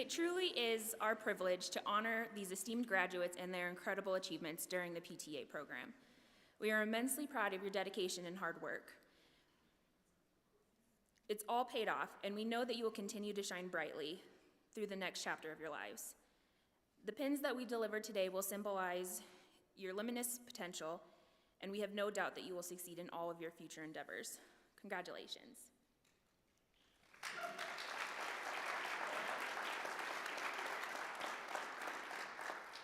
It truly is our privilege to honor these esteemed graduates and their incredible achievements during the PTA program. We are immensely proud of your dedication and hard work. It's all paid off, and we know that you will continue to shine brightly through the next chapter of your lives. The pins that we delivered today will symbolize your limitless potential, and we have no doubt that you will succeed in all of your future endeavors. Congratulations.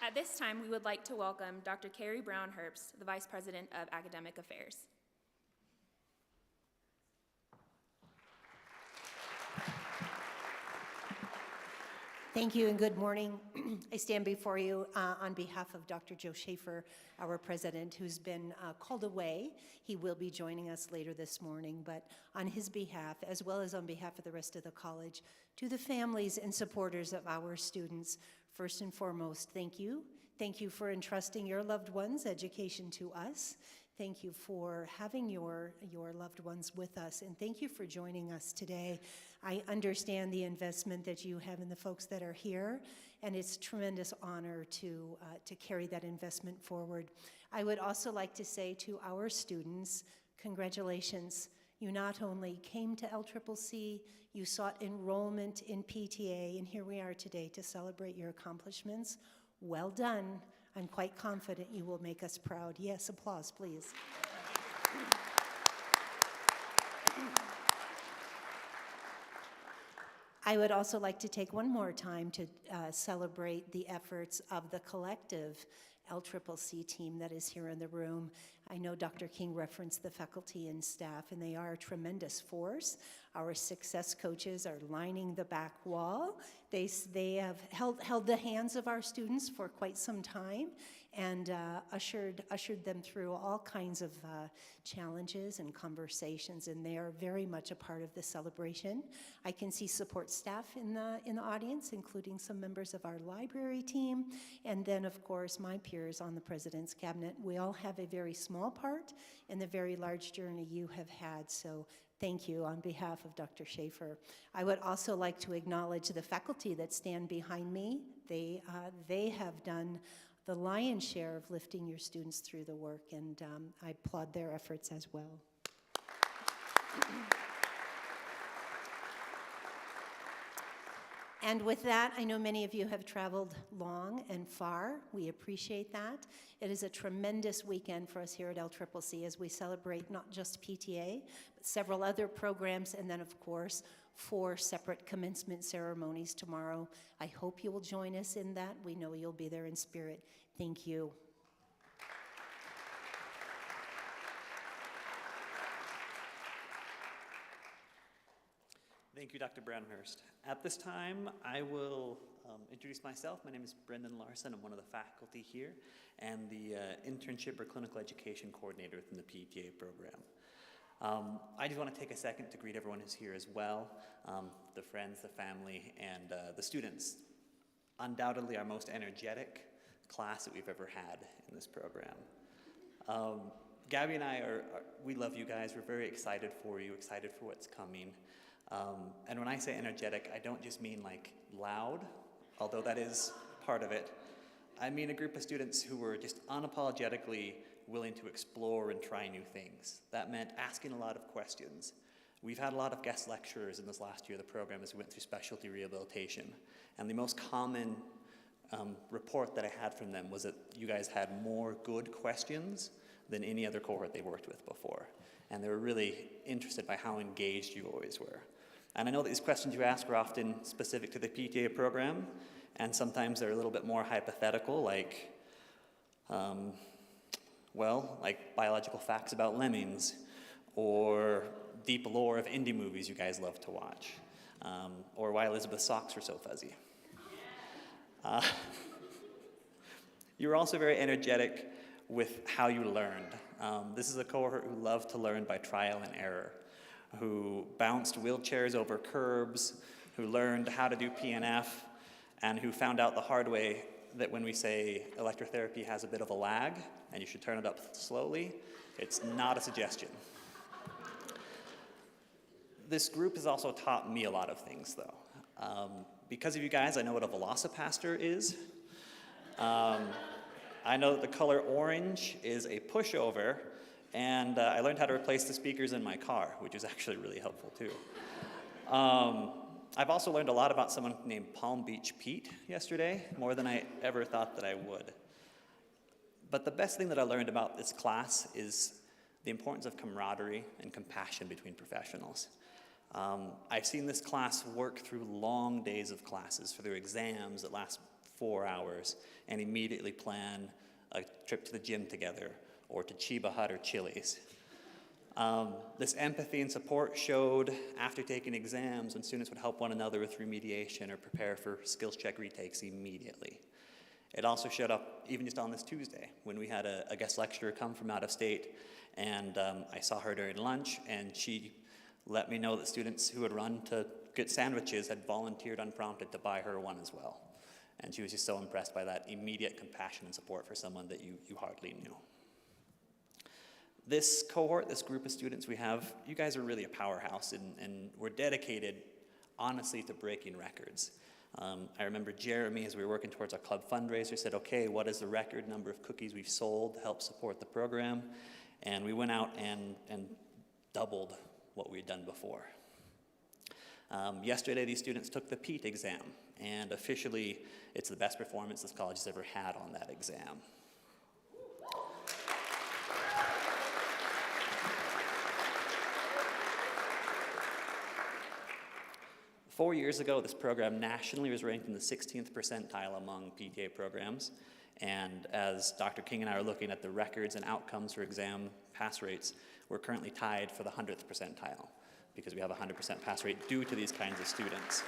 At this time, we would like to welcome Dr. Carrie Brown-Herbst, the Vice President of Academic Affairs. Thank you and good morning. I stand before you on behalf of Dr. Joe Schaefer, our president, who's been called away. He will be joining us later this morning, but on his behalf, as well as on behalf of the rest of the college, to the families and supporters of our students, first and foremost, thank you. Thank you for entrusting your loved ones' education to us. Thank you for having your loved ones with us, and thank you for joining us today. I understand the investment that you have in the folks that are here, and it's a tremendous honor to carry that investment forward. I would also like to say to our students, congratulations. You not only came to LCCC, you sought enrollment in PTA, and here we are today to celebrate your accomplishments. Well done. I'm quite confident you will make us proud. Yes, applause, please. I would also like to take one more time to celebrate the efforts of the collective LCCC team that is here in the room. I know Dr. King referenced the faculty and staff, and they are a tremendous force. Our success coaches are lining the back wall. They have held the hands of our students for quite some time and ushered them through all kinds of challenges and conversations, and they are very much a part of the celebration. I can see support staff in the audience, including some members of our library team, and then, of course, my peers on the President's Cabinet. We all have a very small part in the very large journey you have had, so thank you on behalf of Dr. Schaefer. I would also like to acknowledge the faculty that stand behind me. They have done the lion's share of lifting your students through the work, and I applaud their efforts as well. And with that, I know many of you have traveled long and far. We appreciate that. It is a tremendous weekend for us here at LCCC as we celebrate not just PTA, but several other programs, and then, of course, 4 separate commencement ceremonies tomorrow. I hope you will join us in that. We know you'll be there in spirit. Thank you. Thank you, Dr. Brown-Herbst. At this time, I will introduce myself. My name is Brendan Larson. I'm one of the faculty here and the internship or clinical education coordinator within the PTA program. I just want to take a second to greet everyone who's here as well, the friends, the family, and the students. Undoubtedly our most energetic class that we've ever had in this program. Gabby and I we love you guys. We're very excited for you, excited for what's coming. And when I say energetic, I don't just mean like loud, although that is part of it. I mean a group of students who were just unapologetically willing to explore and try new things. That meant asking a lot of questions. We've had a lot of guest lecturers in this last year of the program as we went through specialty rehabilitation. And the most common report that I had from them was that you guys had more good questions than any other cohort they worked with before. And they were really interested by how engaged you always were. And I know that these questions you ask are often specific to the PTA program, and sometimes they're a little bit more hypothetical, like, like biological facts about lemmings, or deep lore of indie movies you guys love to watch, or why Elizabeth's socks are so fuzzy. You were also very energetic with how you learned. This is a cohort who loved to learn by trial and error, who bounced wheelchairs over curbs, who learned how to do PNF, and who found out the hard way that when we say electrotherapy has a bit of a lag and you should turn it up slowly, it's not a suggestion. This group has also taught me a lot of things, though. Because of you guys, I know what a velocipaster is. I know that the color orange is a pushover, and I learned how to replace the speakers in my car, which is actually really helpful too. I've also learned a lot about someone named Palm Beach Pete yesterday, more than I ever thought that I would. But the best thing that I learned about this class is the importance of camaraderie and compassion between professionals. I've seen this class work through long days of classes for their exams that last 4 hours and immediately plan a trip to the gym together or to Chiba Hut or Chili's. This empathy and support showed after taking exams when students would help one another with remediation or prepare for skills check retakes immediately. It also showed up even just on this Tuesday when we had a guest lecturer come from out of state, and I saw her during lunch, and she let me know that students who had run to get sandwiches had volunteered unprompted to buy her one as well. And she was just so impressed by that immediate compassion and support for someone that you hardly knew. This cohort, this group of students we have, you guys are really a powerhouse, and we're dedicated, honestly, to breaking records. I remember Jeremy, as we were working towards our club fundraiser, said, okay, what is the record number of cookies we've sold to help support the program? And we went out and doubled what we had done before. Yesterday, these students took the PEAT exam, and officially, it's the best performance this college has ever had on that exam. Four years ago, this program nationally was ranked in the 16th percentile among PTA programs, and as Dr. King and I are looking at the records and outcomes for exam pass rates, we're currently tied for the 100th percentile, because we have a 100% pass rate due to these kinds of students.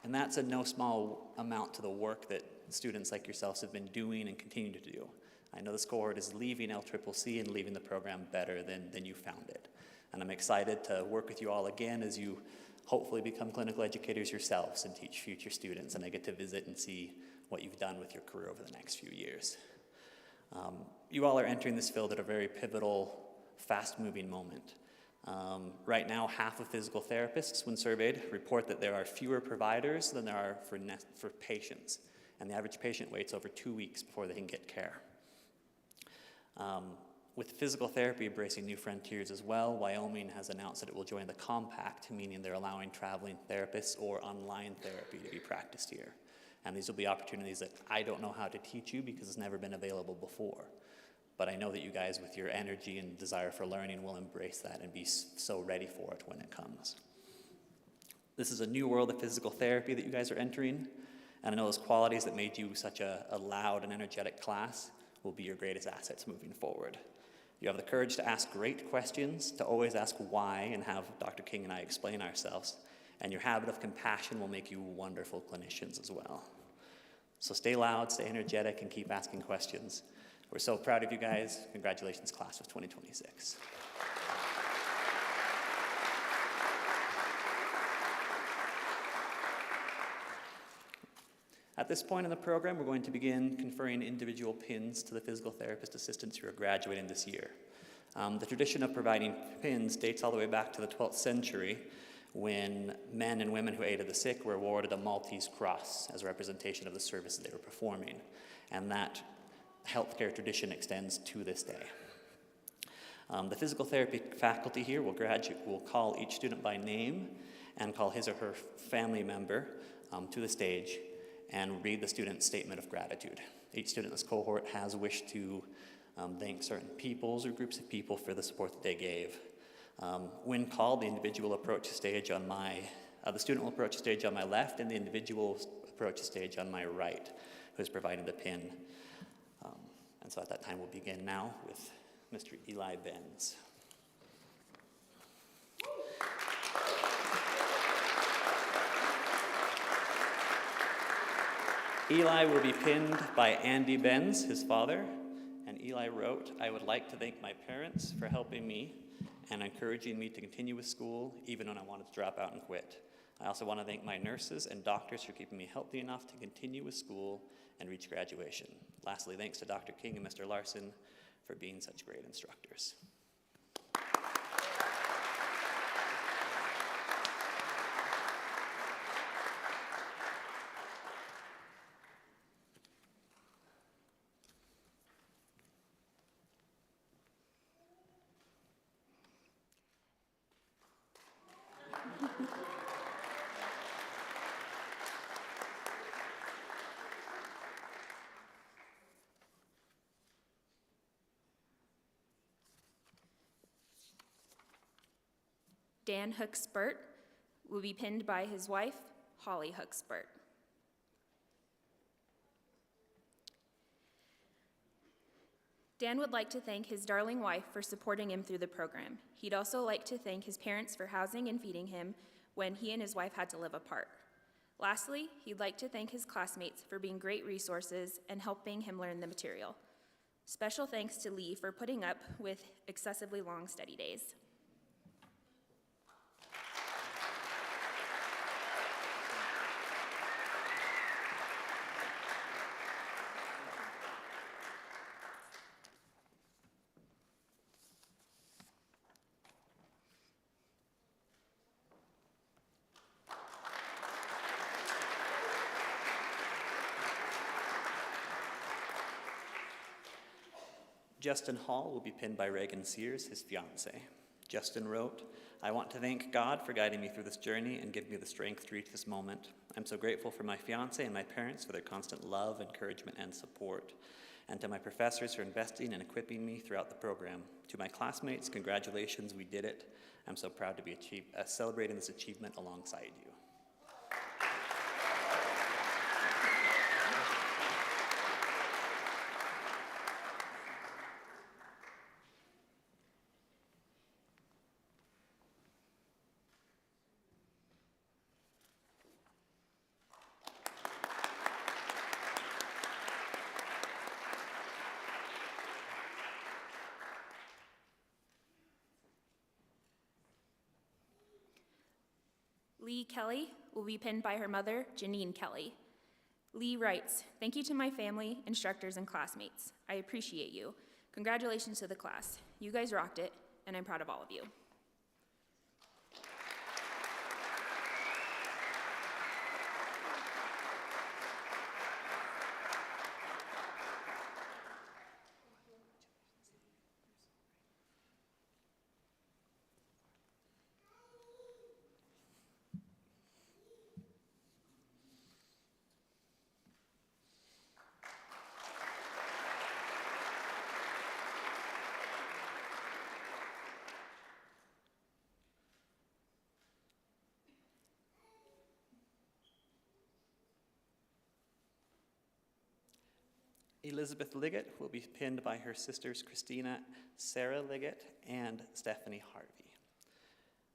And that's a no small amount to the work that students like yourselves have been doing and continue to do. I know this cohort is leaving LCCC and leaving the program better than you found it. And I'm excited to work with you all again as you hopefully become clinical educators yourselves and teach future students, and I get to visit and see what you've done with your career over the next few years. You all are entering this field at a very pivotal, fast-moving moment. Right now, half of physical therapists, when surveyed, report that there are fewer providers than there are for patients, and the average patient waits over 2 weeks before they can get care. With physical therapy embracing new frontiers as well, Wyoming has announced that it will join the compact, meaning they're allowing traveling therapists or online therapy to be practiced here. And these will be opportunities that I don't know how to teach you because it's never been available before. But I know that you guys, with your energy and desire for learning, will embrace that and be so ready for it when it comes. This is a new world of physical therapy that you guys are entering, and I know those qualities that made you such a loud and energetic class will be your greatest assets moving forward. You have the courage to ask great questions, to always ask why, and have Dr. King and I explain ourselves, and your habit of compassion will make you wonderful clinicians as well. So stay loud, stay energetic, and keep asking questions. We're so proud of you guys. Congratulations, class of 2026. At this point in the program, we're going to begin conferring individual pins to the physical therapist assistants who are graduating this year. The tradition of providing pins dates all the way back to the 12th century, when men and women who aided the sick were awarded a Maltese cross as a representation of the services they were performing. And that healthcare tradition extends to this day. The physical therapy faculty here will call each student by name and call his or her family member to the stage and read the student's statement of gratitude. Each student in this cohort has wished to thank certain peoples or groups of people for the support that they gave. When called, the individual will approach the stage on the student will approach the stage on my left, and the individual will approach the stage on my right, who is providing the pin. And so at that time, we'll begin now with Mr. Eli Benz. Eli will be pinned by Andy Benz, his father, and Eli wrote, "I would like to thank my parents for helping me and encouraging me to continue with school even when I wanted to drop out and quit. I also want to thank my nurses and doctors for keeping me healthy enough to continue with school and reach graduation. Lastly, thanks to Dr. King and Mr. Larson for being such great instructors." Dan Hookspert will be pinned by his wife, Holly Hookspert. Dan would like to thank his darling wife for supporting him through the program. He'd also like to thank his parents for housing and feeding him when he and his wife had to live apart. Lastly, he'd like to thank his classmates for being great resources and helping him learn the material. Special thanks to Lee for putting up with excessively long study days. Justin Hall will be pinned by Reagan Sears, his fiancée. Justin wrote, "I want to thank God for guiding me through this journey and giving me the strength to reach this moment. I'm so grateful for my fiancée and my parents for their constant love, encouragement, and support. And to my professors for investing and equipping me throughout the program. To my classmates, congratulations, we did it. I'm so proud to be celebrating this achievement alongside you." Lee Kelly will be pinned by her mother, Janine Kelly. Lee writes, "Thank you to my family, instructors, and classmates. I appreciate you. Congratulations to the class. You guys rocked it, and I'm proud of all of you." Elizabeth Liggett will be pinned by her sisters Christina, Sarah Liggett, and Stephanie Harvey.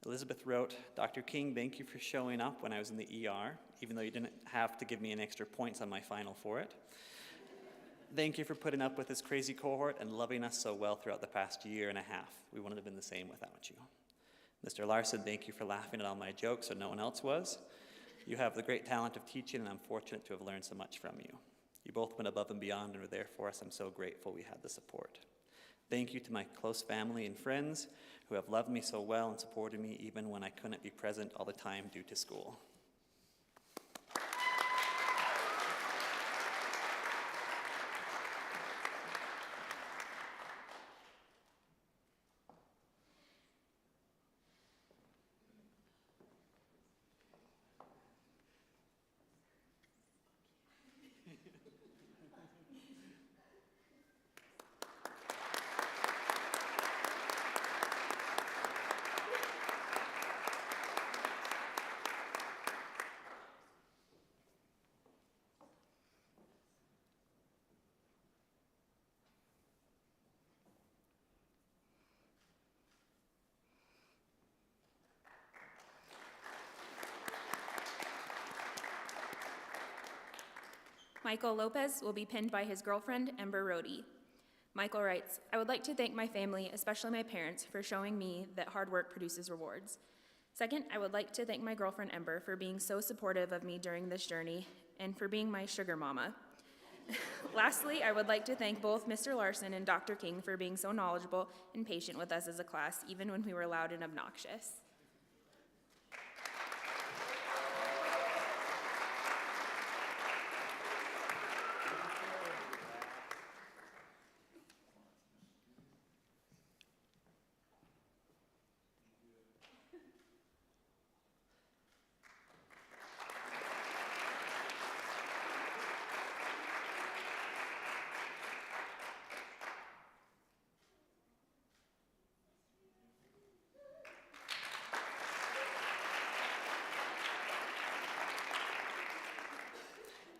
Elizabeth wrote, "Dr. King, thank you for showing up when I was in the ER, even though you didn't have to give me an extra points on my final for it. Thank you for putting up with this crazy cohort and loving us so well throughout the past year and a half. We wouldn't have been the same without you. Mr. Larson, thank you for laughing at all my jokes when no one else was. You have the great talent of teaching, and I'm fortunate to have learned so much from you. You both went above and beyond and were there for us. I'm so grateful we had the support. Thank you to my close family and friends who have loved me so well and supported me even when I couldn't be present all the time due to school." Michael Lopez will be pinned by his girlfriend, Ember Rohde. Michael writes, "I would like to thank my family, especially my parents, for showing me that hard work produces rewards. Second, I would like to thank my girlfriend, Ember, for being so supportive of me during this journey and for being my sugar mama. Lastly, I would like to thank both Mr. Larson and Dr. King for being so knowledgeable and patient with us as a class, even when we were loud and obnoxious."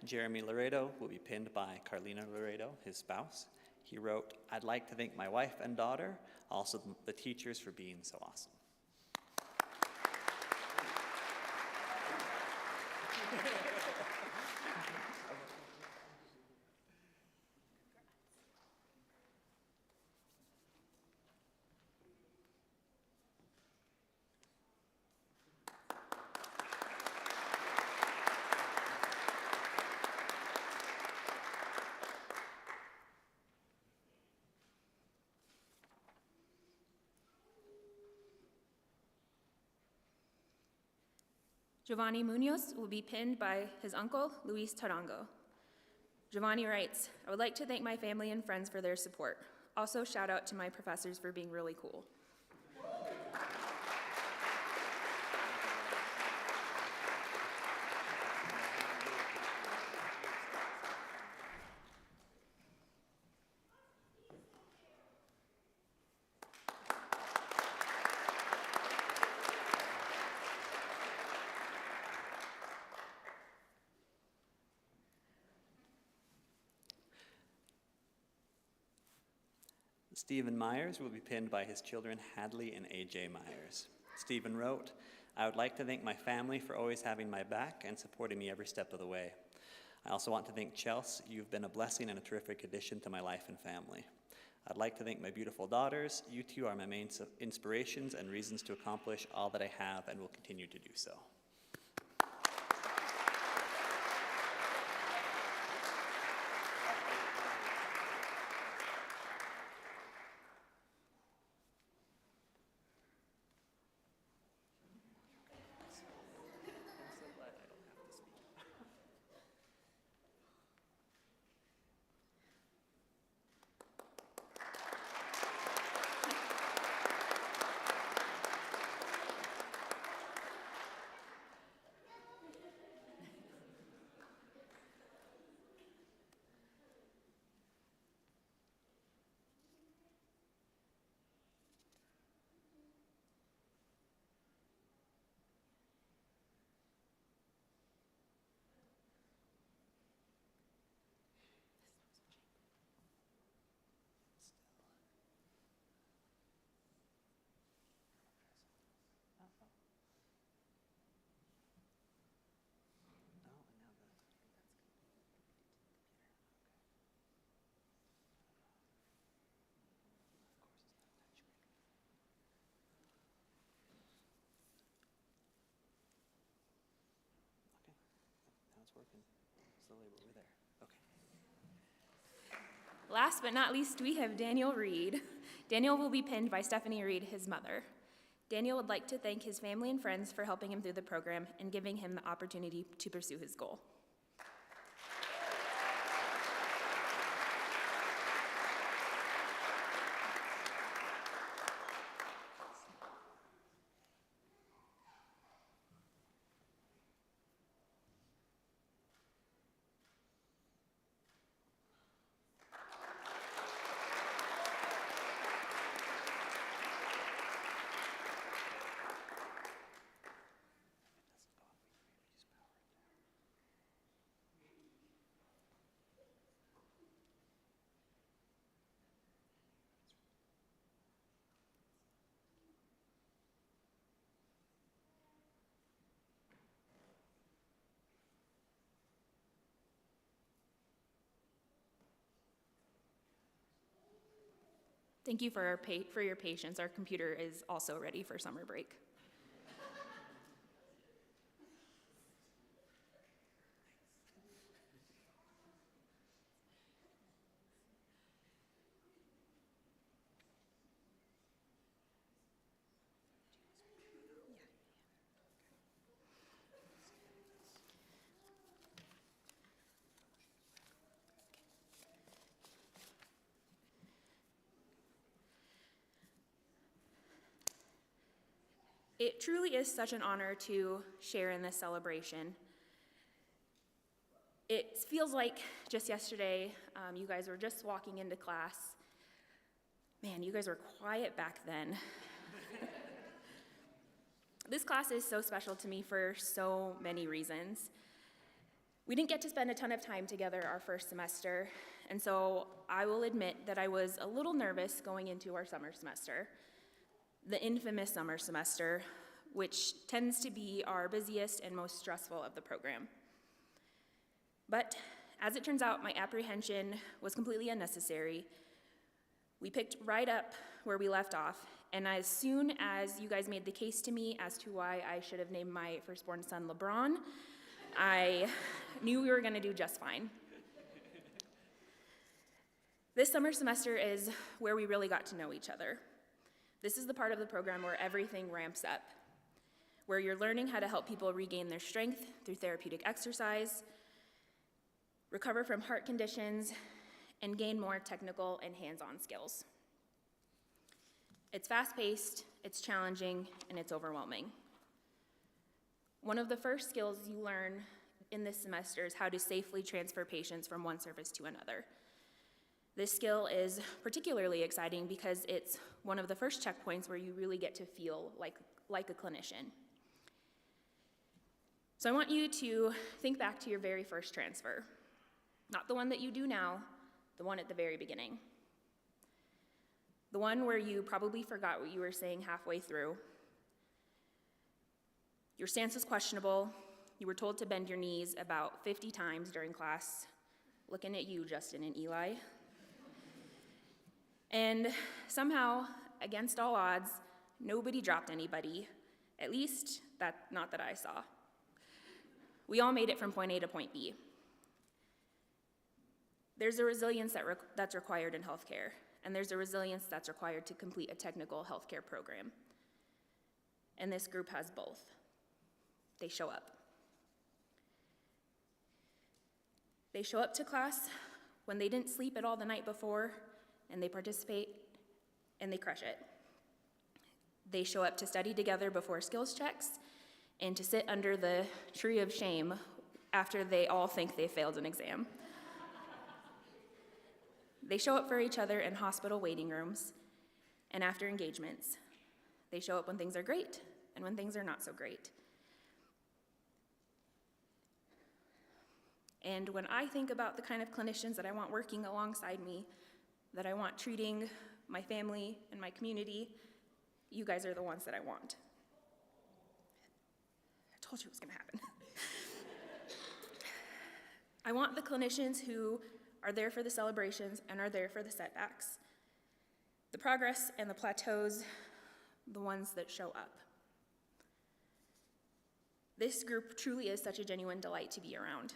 Jeremy Laredo will be pinned by Carlina Laredo, his spouse. He wrote, "I'd like to thank my wife and daughter, also the teachers for being so awesome." Giovanni Munoz will be pinned by his uncle, Luis Tarango. Giovanni writes, "I would like to thank my family and friends for their support. Also, shout out to my professors for being really cool." Stephen Myers will be pinned by his children, Hadley and AJ Myers. Stephen wrote, "I would like to thank my family for always having my back and supporting me every step of the way. I also want to thank Chelsea. You've been a blessing and a terrific addition to my life and family. I'd like to thank my beautiful daughters. You two are my main inspirations and reasons to accomplish all that I have and will continue to do so." Now it's working slowly, but we're there. Okay. Last but not least, we have Daniel Reed. Daniel will be pinned by Stephanie Reed, his mother. Daniel would like to thank his family and friends for helping him through the program and giving him the opportunity to pursue his goal. Thank you for your patience. Our computer is also ready for summer break. It truly is such an honor to share in this celebration. It feels like just yesterday, you guys were just walking into class. Man, you guys were quiet back then. This class is so special to me for so many reasons. We didn't get to spend a ton of time together our first semester, and so I will admit that I was a little nervous going into our summer semester, the infamous summer semester, which tends to be our busiest and most stressful of the program. But as it turns out, my apprehension was completely unnecessary. We picked right up where we left off, and as soon as you guys made the case to me as to why I should have named my firstborn son LeBron, I knew we were going to do just fine. This summer semester is where we really got to know each other. This is the part of the program where everything ramps up, where you're learning how to help people regain their strength through therapeutic exercise, recover from heart conditions, and gain more technical and hands-on skills. It's fast-paced, it's challenging, and it's overwhelming. One of the first skills you learn in this semester is how to safely transfer patients from one service to another. This skill is particularly exciting because it's one of the first checkpoints where you really get to feel like a clinician. So I want you to think back to your very first transfer. Not the one that you do now, the one at the very beginning. The one where you probably forgot what you were saying halfway through. Your stance was questionable. You were told to bend your knees about 50 times during class. Looking at you, Justin and Eli. And somehow, against all odds, nobody dropped anybody, at least not that I saw. We all made it from point A to point B. There's a resilience that's required in healthcare, and there's a resilience that's required to complete a technical healthcare program. And this group has both. They show up. They show up to class when they didn't sleep at all the night before, and they participate, and they crush it. They show up to study together before skills checks, and to sit under the tree of shame after they all think they failed an exam. They show up for each other in hospital waiting rooms and after engagements. They show up when things are great and when things are not so great. And when I think about the kind of clinicians that I want working alongside me, that I want treating my family and my community, you guys are the ones that I want. I told you it was going to happen. I want the clinicians who are there for the celebrations and are there for the setbacks, the progress and the plateaus, the ones that show up. This group truly is such a genuine delight to be around.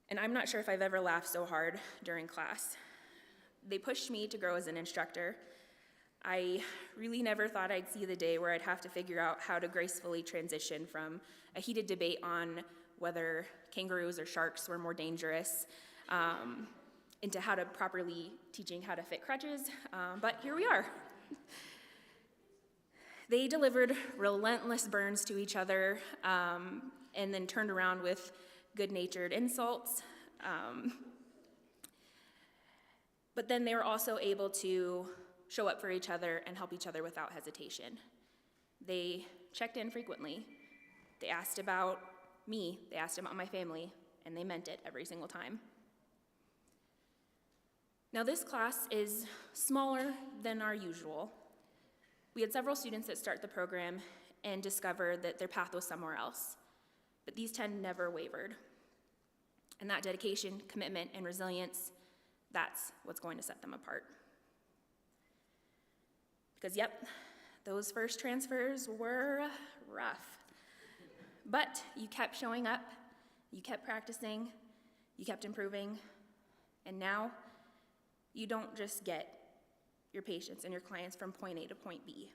And I'm not sure if I've ever laughed so hard during class. They pushed me to grow as an instructor. I really never thought I'd see the day where I'd have to figure out how to gracefully transition from a heated debate on whether kangaroos or sharks were more dangerous into how to properly teaching how to fit crutches, but here we are. They delivered relentless burns to each other and then turned around with good-natured insults. But then they were also able to show up for each other and help each other without hesitation. They checked in frequently. They asked about me, they asked about my family, and they meant it every single time. Now this class is smaller than our usual. We had several students that start the program and discover that their path was somewhere else, but these 10 never wavered. And that dedication, commitment, and resilience, that's what's going to set them apart. Because yep, those first transfers were rough. But you kept showing up, you kept practicing, you kept improving, and now you don't just get your patients and your clients from point A to point B.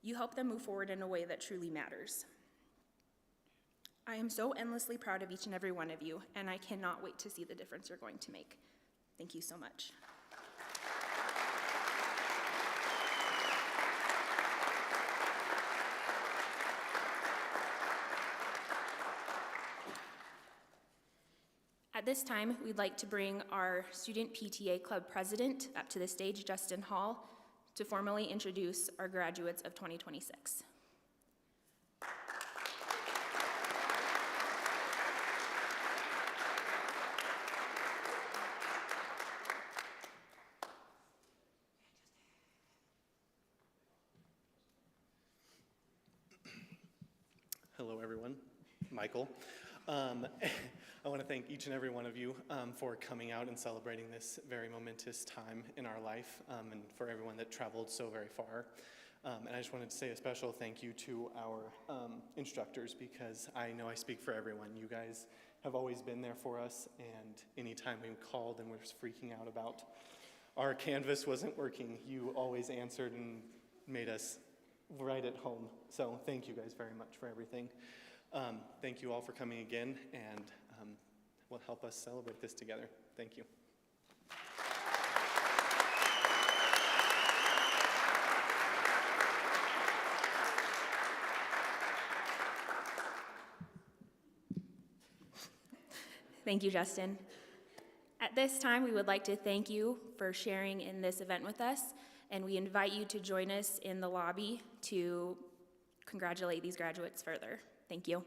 You help them move forward in a way that truly matters. I am so endlessly proud of each and every one of you, and I cannot wait to see the difference you're going to make. Thank you so much. At this time, we'd like to bring our Student PTA Club President up to the stage, Justin Hall, to formally introduce our graduates of 2026. Michael. I want to thank each and every one of you for coming out and celebrating this very momentous time in our life, and for everyone that traveled so very far. And I just wanted to say a special thank you to our instructors, because I know I speak for everyone. You guys have always been there for us, and anytime we called and were freaking out about our canvas wasn't working, you always answered and made us right at home. So thank you guys very much for everything. Thank you all for coming again, and will help us celebrate this together. Thank you. Thank you, Justin. At this time, we would like to thank you for sharing in this event with us, and we invite you to join us in the lobby to congratulate these graduates further. Thank you.